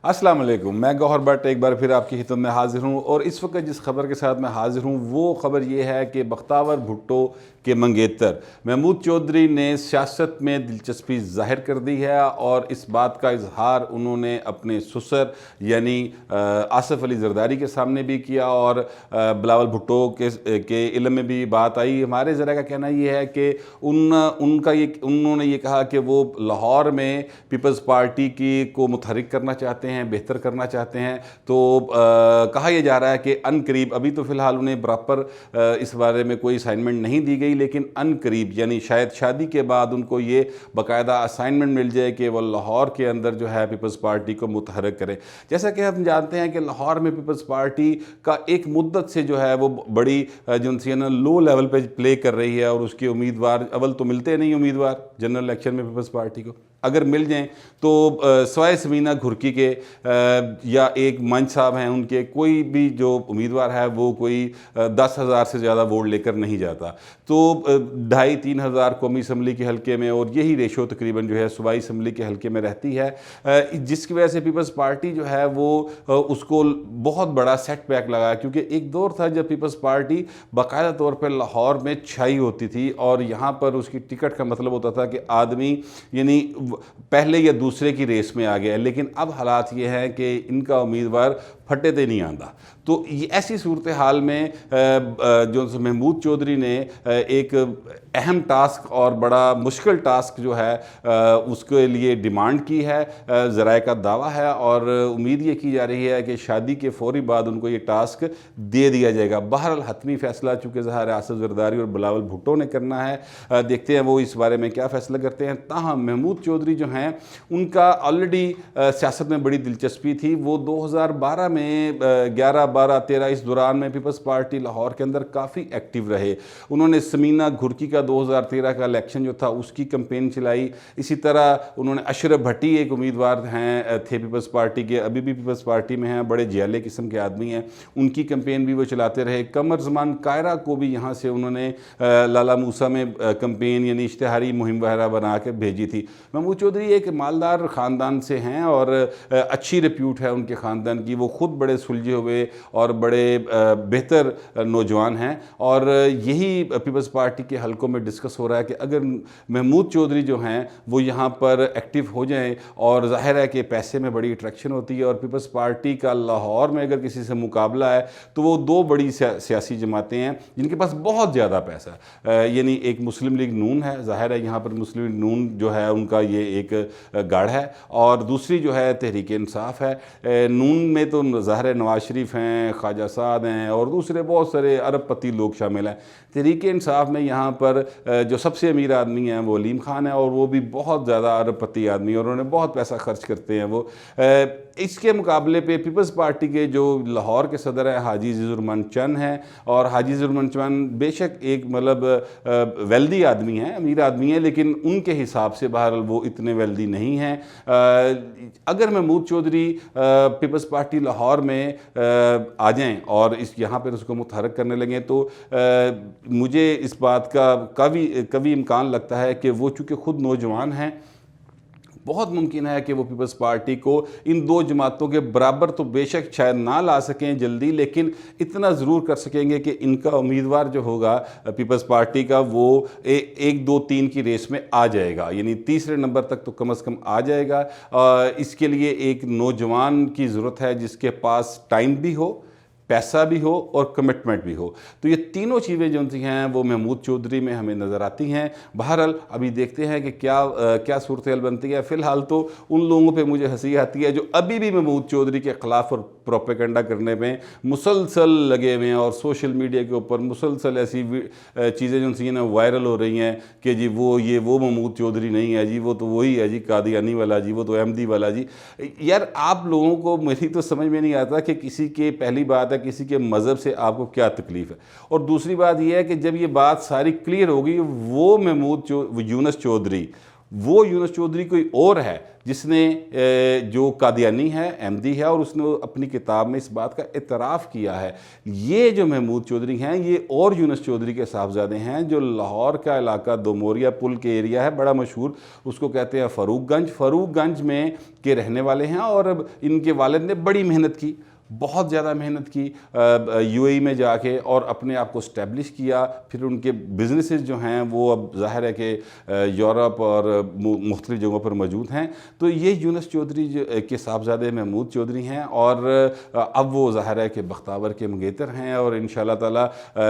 السلام علیکم، میں گوہر بٹ ایک بار پھر آپ کی خدمت میں حاضر ہوں، اور اس وقت جس خبر کے ساتھ میں حاضر ہوں وہ خبر یہ ہے کہ بختیار بھٹو کے منگیتر محمود چودھری نے سیاست میں دلچسپی ظاہر کر دی ہے، اور اس بات کا اظہار انہوں نے اپنے سسر یعنی آصف علی زرداری کے سامنے بھی کیا، اور بلاول بھٹو کے علم میں بھی بات آئی۔ ہمارے ذرائع کا کہنا یہ ہے کہ انہوں نے یہ کہا کہ وہ لاہور میں پیپلز پارٹی کو متحرک کرنا چاہتے ہیں، بہتر کرنا چاہتے ہیں۔ تو کہا یہ جا رہا ہے کہ ان قریب، ابھی تو فی الحال انہیں پراپر اس بارے میں کوئی اسائنمنٹ نہیں دی گئی، لیکن ان قریب یعنی شاید شادی کے بعد ان کو یہ باقاعدہ اسائنمنٹ مل جائے کہ وہ لاہور کے اندر جو ہے پیپلز پارٹی کو متحرک کریں۔ جیسا کہ ہم جانتے ہیں کہ لاہور میں پیپلز پارٹی کا ایک مدت سے جو ہے وہ بڑی لو لیول پہ پلے کر رہی ہے، اور اس کے امیدوار اول تو ملتے نہیں، امیدوار جنرل الیکشن میں پیپلز پارٹی کو اگر مل جائیں تو سوائے سمینہ گھرکی کے یا ایک منچ صاحب ہیں ان کے، کوئی بھی جو امیدوار ہے وہ کوئی 10,000 سے زیادہ ووٹ لے کر نہیں جاتا۔ تو 2,500-3 ہزار قومی اسمبلی کے حلقے میں، اور یہی ریشو تقریباً جو ہے صوبائی اسمبلی کے حلقے میں رہتی ہے، جس کی وجہ سے پیپلز پارٹی جو ہے وہ اس کو بہت بڑا سیٹ بیک لگا، کیونکہ ایک دور تھا جب پیپلز پارٹی باقاعدہ طور پر لاہور میں چھائی ہوتی تھی، اور یہاں پر اس کی ٹکٹ کا مطلب ہوتا تھا کہ آدمی یعنی پہلے یا دوسرے کی ریس میں آ گیا۔ لیکن اب حالات یہ ہیں کہ ان کا امیدوار پھٹے تے نہیں آندا۔ تو یہ ایسی صورتحال میں جو محمود چودھری نے ایک اہم ٹاسک اور بڑا مشکل ٹاسک جو ہے اس کے لیے ڈیمانڈ کی ہے، ذرائع کا دعویٰ ہے، اور امید یہ کی جا رہی ہے کہ شادی کے فوری بعد ان کو یہ ٹاسک دے دیا جائے گا۔ بہرحال حتمی فیصلہ چونکہ ظاہر آصف زرداری اور بلاول بھٹو نے کرنا ہے، دیکھتے ہیں وہ اس بارے میں کیا فیصلہ کرتے ہیں۔ تاہم محمود چودھری جو ہیں ان کا آلریڈی سیاست میں بڑی دلچسپی تھی۔ وہ 2012 میں 11، 12، 13 اس دوران میں پیپلز پارٹی لاہور کے اندر کافی ایکٹیو رہے۔ انہوں نے سمینہ گھرکی کا 2013 کا الیکشن جو تھا اس کی کمپین چلائی۔ اسی طرح انہوں نے اشرف بھٹی ایک امیدوار تھے پیپلز پارٹی کے، ابھی بھی پیپلز پارٹی میں ہیں، بڑے جیلے قسم کے آدمی ہیں، ان کی کمپین بھی وہ چلاتے رہے۔ قمر زمان قاہرہ کو بھی یہاں سے انہوں نے لالا موسیٰ میں کمپین یعنی اشتہاری مہم وغیرہ بنا کے بھیجی تھی۔ محمود چودھری ایک مالدار خاندان سے ہیں، اور اچھی ریپیوٹ ہے ان کے خاندان کی۔ وہ خود بڑے سلجھے ہوئے اور بڑے بہتر نوجوان ہیں، اور یہی پیپلز پارٹی کے حلقوں میں ڈسکس ہو رہا ہے کہ اگر محمود چودھری جو ہیں وہ یہاں پر ایکٹیو ہو جائیں، اور ظاہر ہے کہ پیسے میں بڑی اٹریکشن ہوتی ہے، اور پیپلز پارٹی کا لاہور میں اگر کسی سے مقابلہ ہے تو وہ دو بڑی سیاسی جماعتیں ہیں جن کے پاس بہت زیادہ پیسہ ہے، یعنی ایک مسلم لیگ نون ہے، ظاہر ہے یہاں پر مسلم لیگ نون جو ہے ان کا یہ ایک گڑھ ہے، اور دوسری جو ہے تحریک انصاف ہے۔ نون میں تو ظاہر نواز شریف ہیں، خواجہ سعد ہیں، اور دوسرے بہت سارے ارب پتی لوگ شامل ہیں۔ تحریک انصاف میں یہاں پر جو سب سے امیر آدمی ہیں وہ علیم خان ہیں، اور وہ بھی بہت زیادہ ارب پتی آدمی ہیں، اور انہوں نے بہت پیسہ خرچ کرتے ہیں وہ۔ اس کے مقابلے پہ پیپلز پارٹی کے جو لاہور کے صدر ہیں حاجی عزیز الرحمن چن ہیں، اور حاجی عزیز الرحمن چن بے شک ایک مطلب ویلدی آدمی ہیں، امیر آدمی ہیں، لیکن ان کے حساب سے بہرحال وہ اتنے ویلدی نہیں ہیں۔ اگر محمود چودھری پیپلز پارٹی لاہور میں آ جائیں اور یہاں پر اس کو متحرک کرنے لگیں، تو مجھے اس بات کا کبھی امکان لگتا ہے کہ وہ چونکہ خود نوجوان ہیں، بہت ممکن ہے کہ وہ پیپلز پارٹی کو ان دو جماعتوں کے برابر تو بے شک شاید نہ لا سکیں جلدی، لیکن اتنا ضرور کر سکیں گے کہ ان کا امیدوار جو ہوگا پیپلز پارٹی کا وہ 1، 2، 3 کی ریس میں آ جائے گا، یعنی تیسرے نمبر تک تو کم از کم آ جائے گا۔ اس کے لیے ایک نوجوان کی ضرورت ہے جس کے پاس ٹائم بھی ہو، پیسہ بھی ہو، اور کمٹمنٹ بھی ہو۔ تو یہ تینوں چیزیں جو ہیں وہ محمود چودھری میں ہمیں نظر آتی ہیں۔ بہرحال ابھی دیکھتے ہیں کہ کیا صورتحال بنتی ہے۔ فی الحال تو ان لوگوں پہ مجھے ہنسی آتی ہے جو ابھی بھی محمود چودھری کے خلاف اور پروپیگنڈا کرنے میں مسلسل لگے ہوئے ہیں، اور سوشل میڈیا کے اوپر مسلسل ایسی چیزیں جو ہیں وائرل ہو رہی ہیں کہ جی وہ محمود چودھری نہیں ہے جی، وہ تو وہی ہے جی قادیانی والا جی، وہ تو احمدی والا جی۔ یار آپ لوگوں کو میری تو سمجھ میں نہیں آتا کہ کسی کے، پہلی بات ہے کسی کے مذہب سے آپ کو کیا تکلیف ہے، اور دوسری بات یہ ہے کہ جب یہ بات ساری کلیئر ہوگی وہ یونس چودھری وہ یونس چودھری کوئی اور ہے جس نے جو قادیانی ہے، احمدی ہے، اور اس نے اپنی کتاب میں اس بات کا اعتراف کیا ہے۔ یہ جو محمود چودھری ہیں یہ اور یونس چودھری کے صاحبزادے ہیں جو لاہور کا علاقہ دوموریا پل کے ایریا ہے، بڑا مشہور، اس کو کہتے ہیں فاروق گنج میں کے رہنے والے ہیں، اور ان کے والد نے بڑی محنت کی، بہت زیادہ محنت کی یو اے ای میں جا کے، اور اپنے آپ کو اسٹیبلش کیا۔ پھر ان کے بزنسز جو ہیں وہ اب ظاہر ہے کہ یورپ اور مختلف جگہوں پر موجود ہیں۔ تو یہ یونس چودھری کے صاحبزادے محمود چودھری ہیں، اور اب وہ ظاہر ہے کہ بختاور کے منگیتر ہیں، اور انشاءاللہ تعالی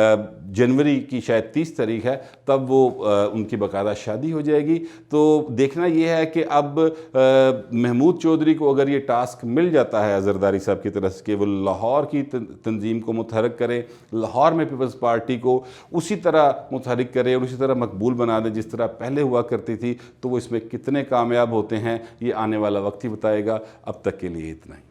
جنوری کی شاید 30 تاریخ ہے تب وہ ان کی باقاعدہ شادی ہو جائے گی۔ تو دیکھنا یہ ہے کہ اب محمود چودھری کو اگر یہ ٹاسک مل جاتا ہے زرداری صاحب کی طرف سے کہ وہ لاہور کی تنظیم کو متحرک کرے، لاہور میں پیپلز پارٹی کو اسی طرح متحرک کرے اور اسی طرح مقبول بنا دے جس طرح پہلے ہوا کرتی تھی، تو وہ اس میں کتنے کامیاب ہوتے ہیں یہ آنے والا وقت ہی بتائے گا۔ اب تک کے لیے اتنا ہی۔